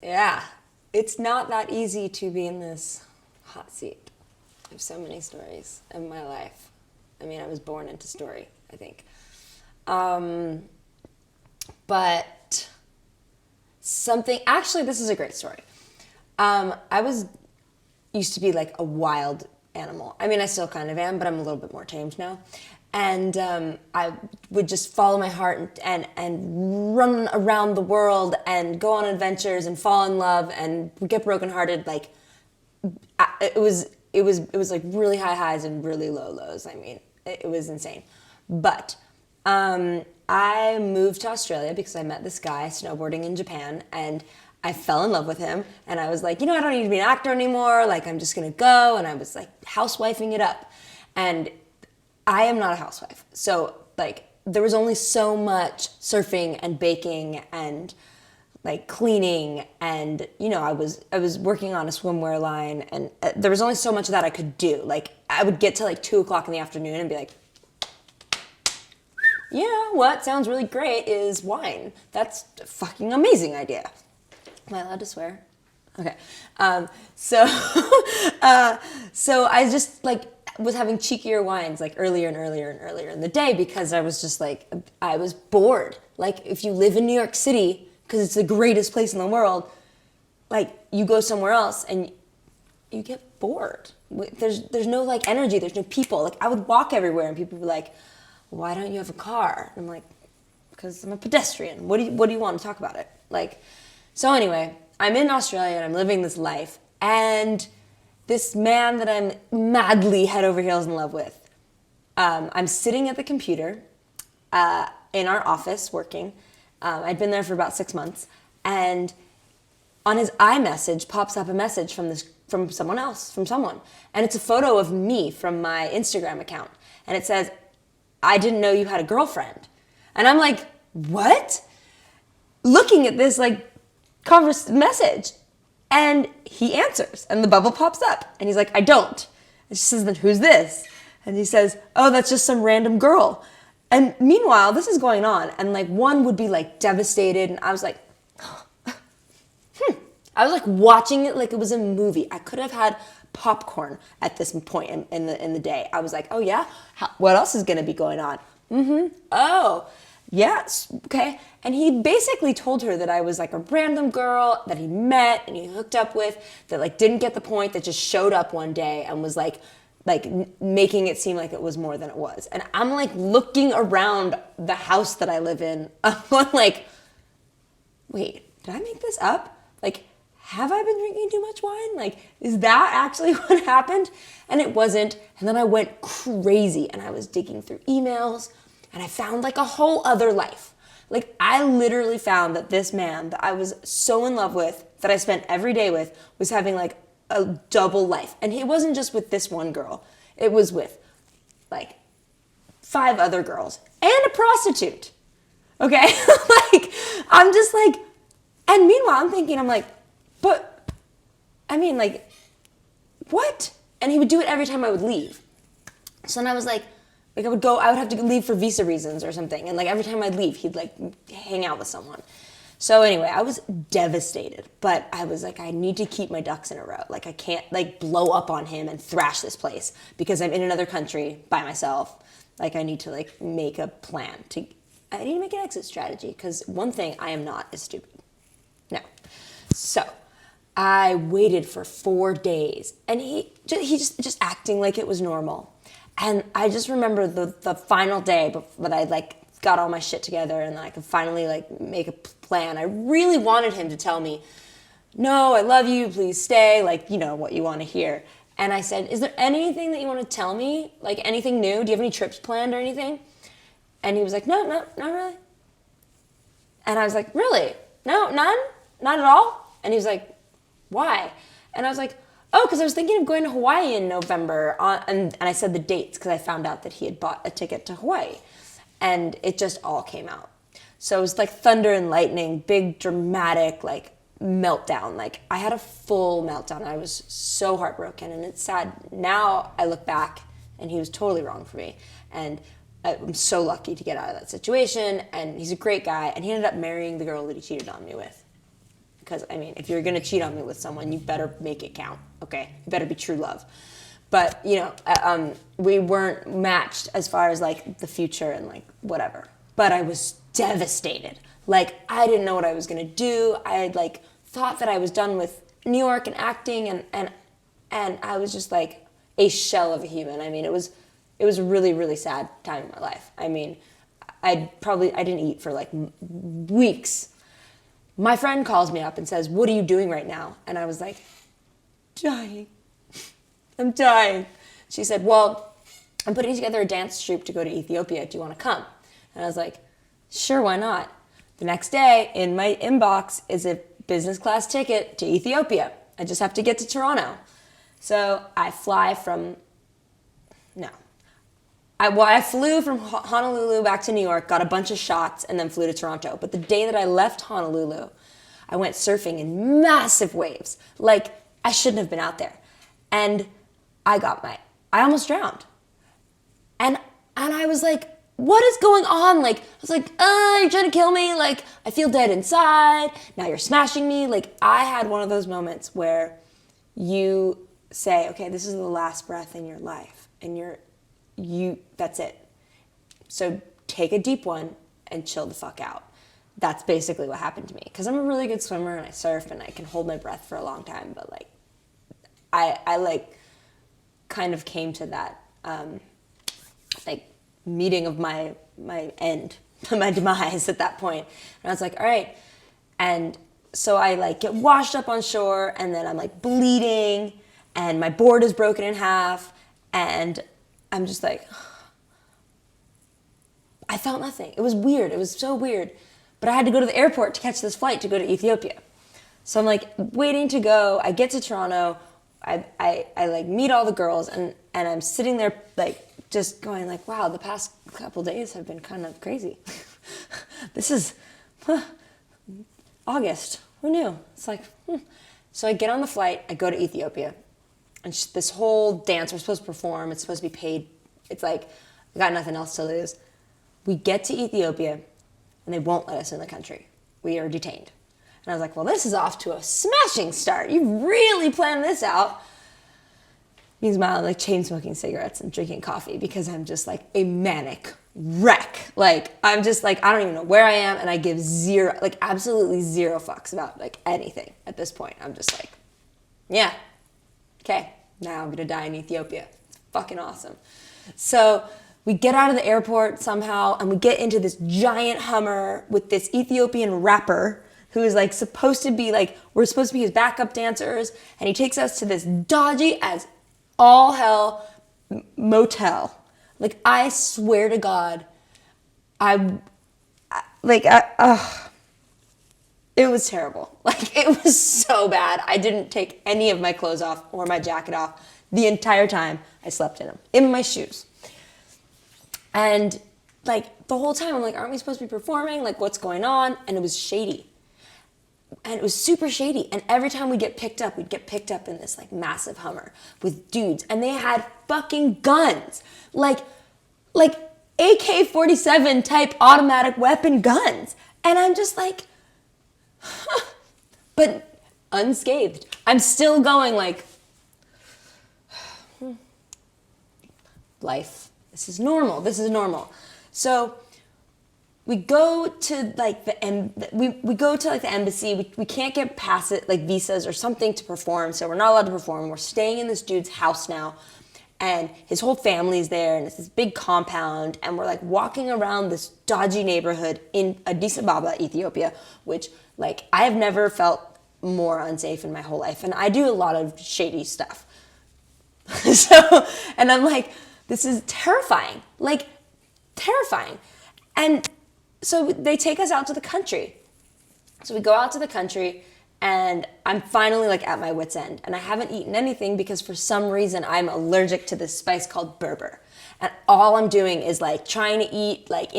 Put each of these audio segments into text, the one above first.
Yeah, it's not that easy to be in this hot seat. I have so many stories in my life. I mean, I was born into story, I think. Um, but actually, this is a great story. I used to be like a wild animal. I mean, I still kind of am, but I'm a little bit more tamed now. And I would just follow my heart and run around the world and go on adventures and fall in love and get brokenhearted. Like it was like really high highs and really low lows. I mean, it was insane. But I moved to Australia because I met this guy snowboarding in Japan, and I fell in love with him. And I was like, I don't need to be an actor anymore. Like, I'm just gonna go. And I was like housewifing it up. And I am not a housewife. So like there was only so much surfing and baking and like cleaning, and I was working on a swimwear line, and there was only so much that I could do. Like I would get to like 2 o'clock in the afternoon and be like, what sounds really great is wine. That's a fucking amazing idea. Am I allowed to swear? Okay. So I just like was having cheekier wines like earlier and earlier and earlier in the day because I was just like, I was bored. Like if you live in New York City, because it's the greatest place in the world, like you go somewhere else and you get bored. There's no like energy, there's no people. Like I would walk everywhere and people would be like, why don't you have a car? And I'm like, because I'm a pedestrian. What do you want to talk about it? Like, so anyway, I'm in Australia and I'm living this life, and this man that I'm madly head over heels in love with, I'm sitting at the computer in our office working. I'd been there for about 6 months, and on his iMessage pops up a message from someone else, and it's a photo of me from my Instagram account, and it says, "I didn't know you had a girlfriend," and I'm like, what? Looking at this like message, and he answers, and the bubble pops up, and he's like, "I don't." And she says, "Then who's this?" And he says, "Oh, that's just some random girl." And meanwhile, this is going on, and like one would be like devastated, and I was like, I was like watching it like it was a movie. I could have had popcorn at this point in the day. I was like, oh yeah, what else is gonna be going on? Oh, yes, okay. And he basically told her that I was like a random girl that he met and he hooked up with, that like didn't get the point, that just showed up one day and was like making it seem like it was more than it was. And I'm like looking around the house that I live in. I'm going like, wait, did I make this up? Like, have I been drinking too much wine? Like, is that actually what happened? And it wasn't. And then I went crazy and I was digging through emails and I found like a whole other life. Like, I literally found that this man that I was so in love with, that I spent every day with, was having like a double life. And it wasn't just with this one girl. It was with like 5 other girls and a prostitute. Okay? Like, I'm just like, and meanwhile I'm thinking, I'm like, but I mean, like, what? And he would do it every time I would leave. So then I was like I would have to leave for visa reasons or something. And like every time I'd leave, he'd like hang out with someone. So anyway, I was devastated, but I was like, I need to keep my ducks in a row. Like I can't like blow up on him and thrash this place because I'm in another country by myself. Like I need to like make a plan I need to make an exit strategy, because one thing I am not is stupid. No. So I waited for 4 days and he just acting like it was normal. And I just remember the final day that I like got all my shit together and I could finally like make a plan. I really wanted him to tell me, no, I love you, please stay, like, you know, what you want to hear. And I said, is there anything that you want to tell me? Like anything new? Do you have any trips planned or anything? And he was like, no, not really. And I was like, really? No, none? Not at all? And he was like, why? And I was like, oh, because I was thinking of going to Hawaii in November. And I said the dates because I found out that he had bought a ticket to Hawaii. And it just all came out. So it was like thunder and lightning, big dramatic like meltdown. Like I had a full meltdown. I was so heartbroken, and it's sad. Now I look back and he was totally wrong for me. And I'm so lucky to get out of that situation. And he's a great guy. And he ended up marrying the girl that he cheated on me with. because, I mean, if you're going to cheat on me with someone, you better make it count, okay? You better be true love. But, you know, we weren't matched as far as, like, the future and, like, whatever. But I was devastated. Like, I didn't know what I was going to do. I had, like, thought that I was done with New York and acting, and I was just, like, a shell of a human. I mean, it was a really, really sad time in my life. I mean, I didn't eat for, like, weeks. My friend calls me up and says, "What are you doing right now?" And I was like, dying. I'm dying. She said, "Well, I'm putting together a dance troupe to go to Ethiopia. Do you want to come?" And I was like, sure, why not? The next day, in my inbox is a business class ticket to Ethiopia. I just have to get to Toronto. So I fly from, I flew from Honolulu back to New York, got a bunch of shots, and then flew to Toronto. But the day that I left Honolulu, I went surfing in massive waves. Like, I shouldn't have been out there. And I almost drowned. And I was like, what is going on? Like, I was like, you're trying to kill me? Like, I feel dead inside. Now you're smashing me. Like, I had one of those moments where you say, okay, this is the last breath in your life. And that's it. So take a deep one and chill the fuck out. That's basically what happened to me. Because I'm a really good swimmer and I surf and I can hold my breath for a long time. But, like, I like, kind of came to that, like, meeting of my end, my demise at that point. And I was like, all right. And so I, like, get washed up on shore, and then I'm, like, bleeding, and my board is broken in half, and I'm just like, I felt nothing. It was weird. It was so weird. But I had to go to the airport to catch this flight to go to Ethiopia. So I'm, like, waiting to go. I get to Toronto. I like, meet all the girls, and I'm sitting there, like, just going, like, wow, the past couple days have been kind of crazy. This is August. Who knew? It's like, So I get on the flight. I go to Ethiopia. And this whole dance, we're supposed to perform. It's supposed to be paid. It's like, I got nothing else to lose. We get to Ethiopia, and they won't let us in the country. We are detained. And I was like, well, this is off to a smashing start. You really planned this out. Meanwhile, I'm, like, chain smoking cigarettes and drinking coffee because I'm just, like, a manic wreck. Like, I'm just, like, I don't even know where I am, and I give absolutely zero fucks about, like, anything at this point. I'm just like, yeah, okay, now I'm gonna die in Ethiopia. It's fucking awesome. So we get out of the airport somehow, and we get into this giant Hummer with this Ethiopian rapper who is, like, supposed to be, like, we're supposed to be his backup dancers, and he takes us to this dodgy as all hell motel. Like, I swear to God, it was terrible. Like, it was so bad. I didn't take any of my clothes off or my jacket off the entire time I slept in them, in my shoes. And, like, the whole time I'm like, aren't we supposed to be performing? Like, what's going on? And it was shady. And it was super shady. And every time we'd get picked up in this, like, massive Hummer with dudes. And they had fucking guns. Like AK-47 type automatic weapon guns. And I'm just like, but unscathed. I'm still going, like, life. This is normal. So we go to, like, the embassy. We can't get past it, like, visas or something to perform, so we're not allowed to perform. We're staying in this dude's house now, and his whole family's there, and it's this big compound, and we're, like, walking around this dodgy neighborhood in Addis Ababa, Ethiopia, which, like, I have never felt more unsafe in my whole life, and I do a lot of shady stuff. And I'm like, this is terrifying, like, terrifying. And so they take us out to the country. So we go out to the country, and I'm finally, like, at my wit's end. And I haven't eaten anything because for some reason I'm allergic to this spice called berber. And all I'm doing is, like, trying to eat, like,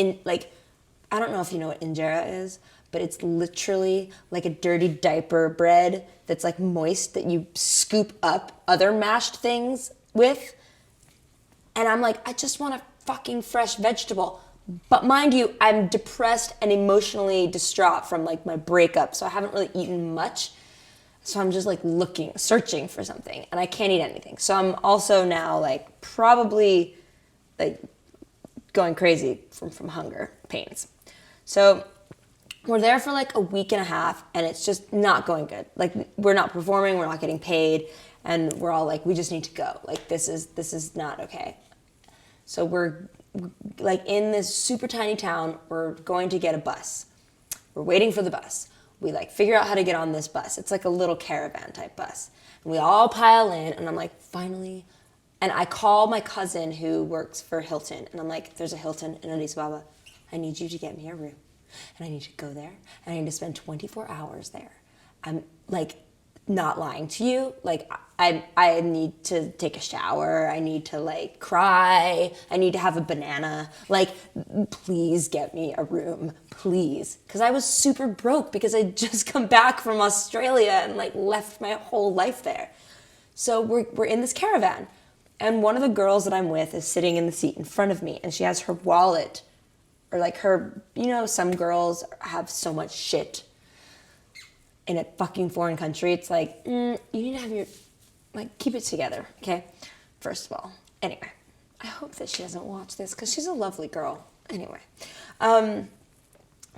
I don't know if you know what injera is, but it's literally like a dirty diaper bread that's, like, moist that you scoop up other mashed things with. And I'm like, I just want a fucking fresh vegetable. But mind you, I'm depressed and emotionally distraught from like my breakup, so I haven't really eaten much. So I'm just like searching for something, and I can't eat anything. So I'm also now like probably like going crazy from hunger pains. So we're there for like a week and a half, and it's just not going good. Like, we're not performing, we're not getting paid, and we're all like, we just need to go. Like, this is not okay. So we're like in this super tiny town. We're going to get a bus. We're waiting for the bus. We like figure out how to get on this bus. It's like a little caravan type bus. And we all pile in, and I'm like, finally. And I call my cousin who works for Hilton, and I'm like, there's a Hilton in Addis Ababa. I need you to get me a room. And I need to go there, and I need to spend 24 hours there. I'm like not lying to you. Like, I need to take a shower. I need to like cry. I need to have a banana. Like, please get me a room, please. Because I was super broke because I just come back from Australia and like left my whole life there. So we're in this caravan, and one of the girls that I'm with is sitting in the seat in front of me, and she has her wallet, or like her, some girls have so much shit in a fucking foreign country. It's like, you need to have your, like, keep it together, okay? First of all. Anyway, I hope that she doesn't watch this because she's a lovely girl. Anyway,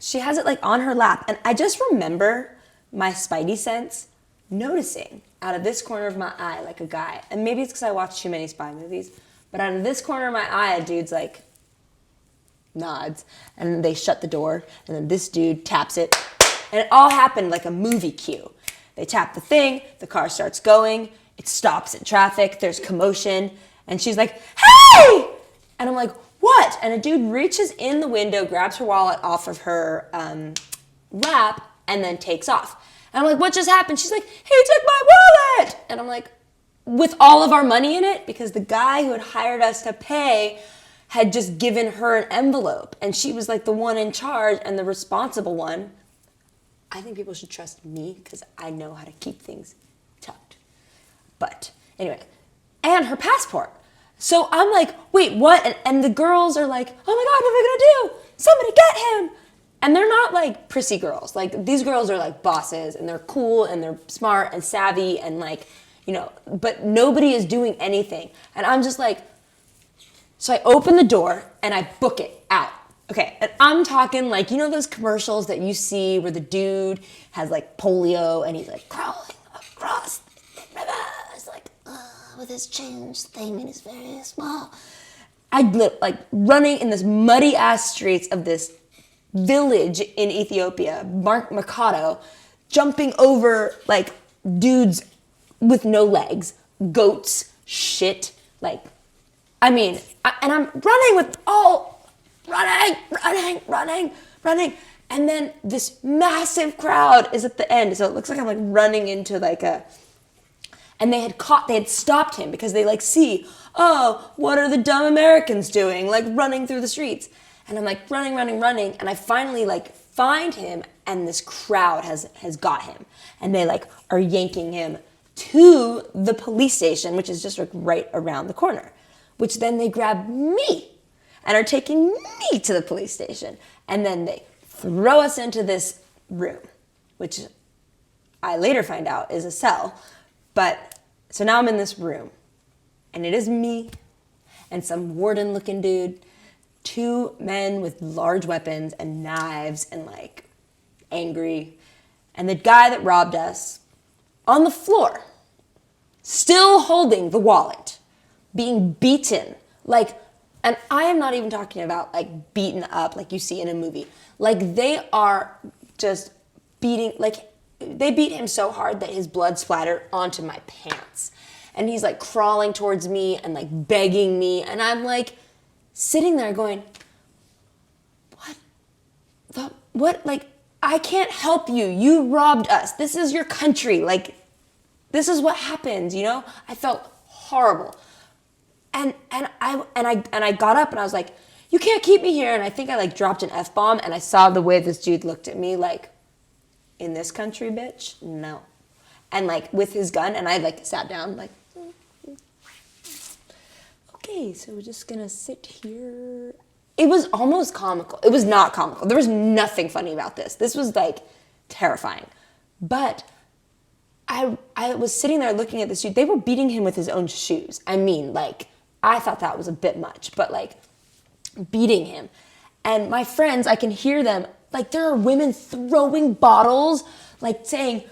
she has it like on her lap, and I just remember my spidey sense noticing out of this corner of my eye, like a guy, and maybe it's because I watch too many spy movies, but out of this corner of my eye, a dude's like, nods, and they shut the door, and then this dude taps it, and it all happened like a movie cue. They tap the thing, the car starts going, it stops in traffic, there's commotion, and she's like, hey! And I'm like, what? And a dude reaches in the window, grabs her wallet off of her lap, and then takes off. And I'm like, what just happened? She's like, he took my wallet! And I'm like, with all of our money in it? Because the guy who had hired us to pay had just given her an envelope, and she was like the one in charge and the responsible one. I think people should trust me because I know how to keep things tucked. But anyway, and her passport. So I'm like, wait, what? And the girls are like, oh my God, what are we gonna do? Somebody get him. And they're not like prissy girls. Like, these girls are like bosses, and they're cool, and they're smart and savvy, and like, but nobody is doing anything. And I'm just like, so I open the door and I book it out. Okay, and I'm talking like, those commercials that you see where the dude has like polio and he's like crawling across the river. It's like, with his change thing and he's very small. I like running in this muddy ass streets of this village in Ethiopia, Mercado, jumping over like dudes with no legs, goats, shit, like, and I'm running. And then this massive crowd is at the end. So it looks like I'm like running into like and they had stopped him because they like see, oh, what are the dumb Americans doing? Like running through the streets. And I'm like running. And I finally like find him, and this crowd has got him. And they like are yanking him to the police station, which is just like right around the corner. Which then they grab me and are taking me to the police station. And then they throw us into this room, which I later find out is a cell. But so now I'm in this room, and it is me and some warden-looking dude, two men with large weapons and knives and like angry, and the guy that robbed us on the floor, still holding the wallet, being beaten, like, and I am not even talking about like beaten up like you see in a movie. Like, they are just beating, like, they beat him so hard that his blood splattered onto my pants. And he's like crawling towards me and like begging me. And I'm like sitting there going, what, like, I can't help you. You robbed us. This is your country. Like, this is what happens, I felt horrible. And I got up and I was like, you can't keep me here. And I think I like dropped an F-bomb, and I saw the way this dude looked at me like, in this country, bitch? No. And like with his gun, and I like sat down like, okay, so we're just gonna sit here It was almost comical. It was not comical. There was nothing funny about this. This was like terrifying. But I was sitting there looking at this dude. They were beating him with his own shoes. I mean, like, I thought that was a bit much, but like beating him. And my friends, I can hear them, like there are women throwing bottles, like saying,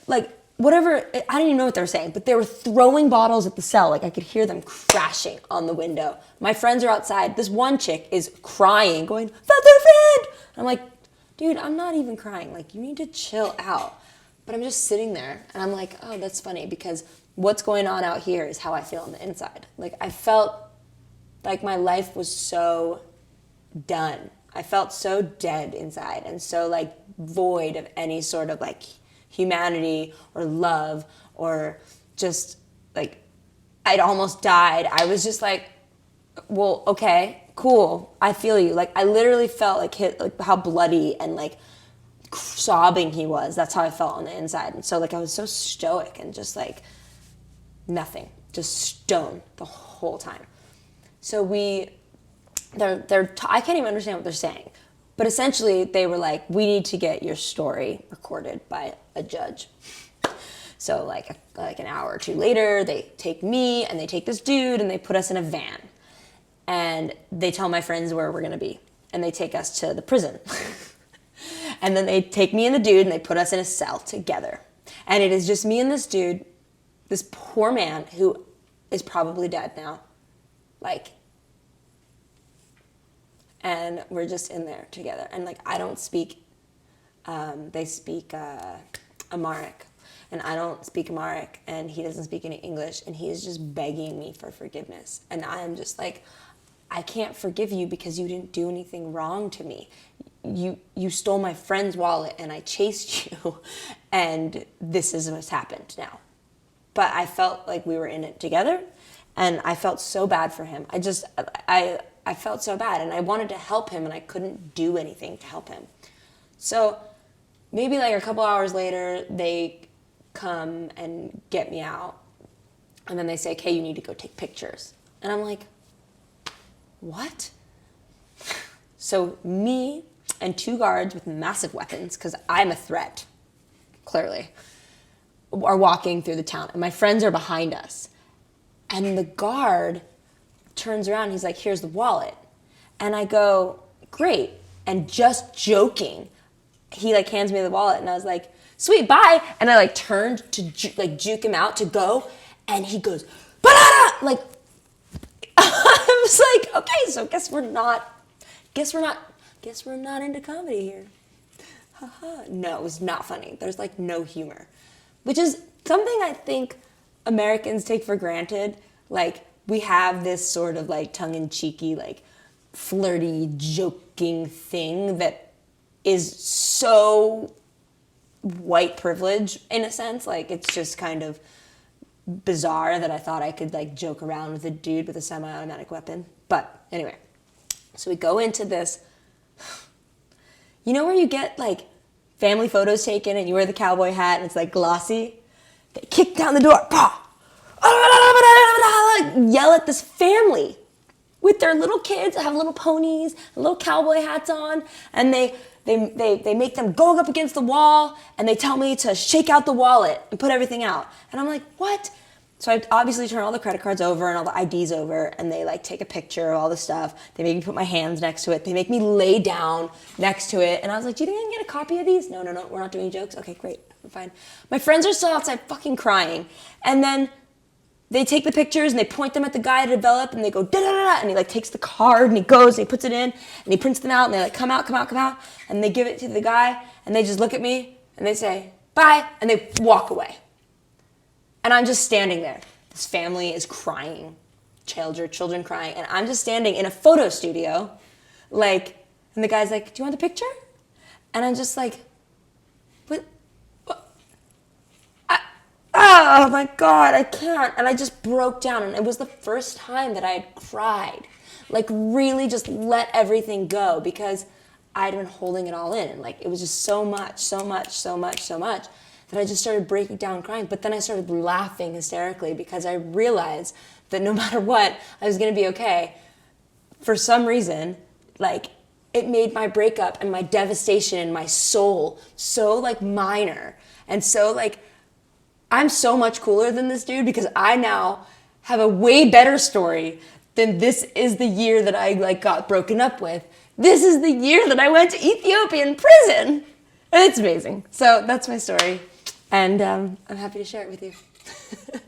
like, whatever, I didn't even know what they were saying, but they were throwing bottles at the cell. Like I could hear them crashing on the window. My friends are outside. This one chick is crying, going, "Feather friend!" I'm like, dude, I'm not even crying. Like, you need to chill out. But I'm just sitting there and I'm like, oh, that's funny because what's going on out here is how I feel on the inside. Like I felt like my life was so done. I felt so dead inside and so like void of any sort of like humanity or love or just like I'd almost died. I was just like, well, okay, cool. I feel you. Like I literally felt like how bloody and like sobbing he was. That's how I felt on the inside. And so like I was so stoic and just like nothing, just stone the whole time. So I can't even understand what they're saying. But essentially, they were like, we need to get your story recorded by a judge. So like an hour or two later, they take me and they take this dude and they put us in a van. And they tell my friends where we're going to be. And they take us to the prison. And then they take me and the dude and they put us in a cell together. And it is just me and this dude, this poor man who is probably dead now. Like, and we're just in there together. And like, I don't speak, they speak Amharic. And I don't speak Amharic, and he doesn't speak any English, and he is just begging me for forgiveness. And I'm just like, I can't forgive you because you didn't do anything wrong to me. You stole my friend's wallet, and I chased you, and this is what's happened now. But I felt like we were in it together, and I felt so bad for him. I felt so bad, and I wanted to help him, and I couldn't do anything to help him. So maybe like a couple hours later, they come and get me out, and then they say, okay, you need to go take pictures. And I'm like, what? So me and two guards with massive weapons, because I'm a threat, clearly, are walking through the town, and my friends are behind us. And the guard turns around, he's like, here's the wallet. And I go, great. And just joking, he like hands me the wallet, and I was like, sweet, bye. And I like turned to juke him out to go, and he goes, banana! Like, I was like, okay, so guess we're not into comedy here. Haha. No, it was not funny. There's like no humor, which is something I think Americans take for granted. Like, we have this sort of like tongue-in-cheeky, like flirty, joking thing that is so white privilege in a sense. Like, it's just kind of bizarre that I thought I could like joke around with a dude with a semi-automatic weapon. But anyway, so we go into this, you know where you get like family photos taken and you wear the cowboy hat and it's like glossy? They kick down the door, yell at this family with their little kids that have little ponies, little cowboy hats on, and they make them go up against the wall, and they tell me to shake out the wallet and put everything out. And I'm like, what? So I obviously turn all the credit cards over and all the IDs over, and they like take a picture of all the stuff. They make me put my hands next to it. They make me lay down next to it. And I was like, do you think I can get a copy of these? No, we're not doing jokes. Okay, great, I'm fine. My friends are still outside fucking crying. And then they take the pictures and they point them at the guy to develop, and they go da-da-da-da, and he like takes the card and he goes and he puts it in and he prints them out, and they like come out, and they give it to the guy, and they just look at me and they say, bye, and they walk away. And I'm just standing there. This family is crying, children crying, and I'm just standing in a photo studio, like, and the guy's like, do you want the picture? And I'm just like, what? Oh my God, I can't. And I just broke down, and it was the first time that I had cried, like really just let everything go, because I'd been holding it all in, and like it was just so much that I just started breaking down crying. But then I started laughing hysterically because I realized that no matter what, I was going to be okay. for some reason, like, it made my breakup and my devastation and my soul so, like, minor. And so, like, I'm so much cooler than this dude because I now have a way better story than this is the year that I, like, got broken up with. This is the year that I went to Ethiopian prison. And it's amazing. So that's my story. And I'm happy to share it with you.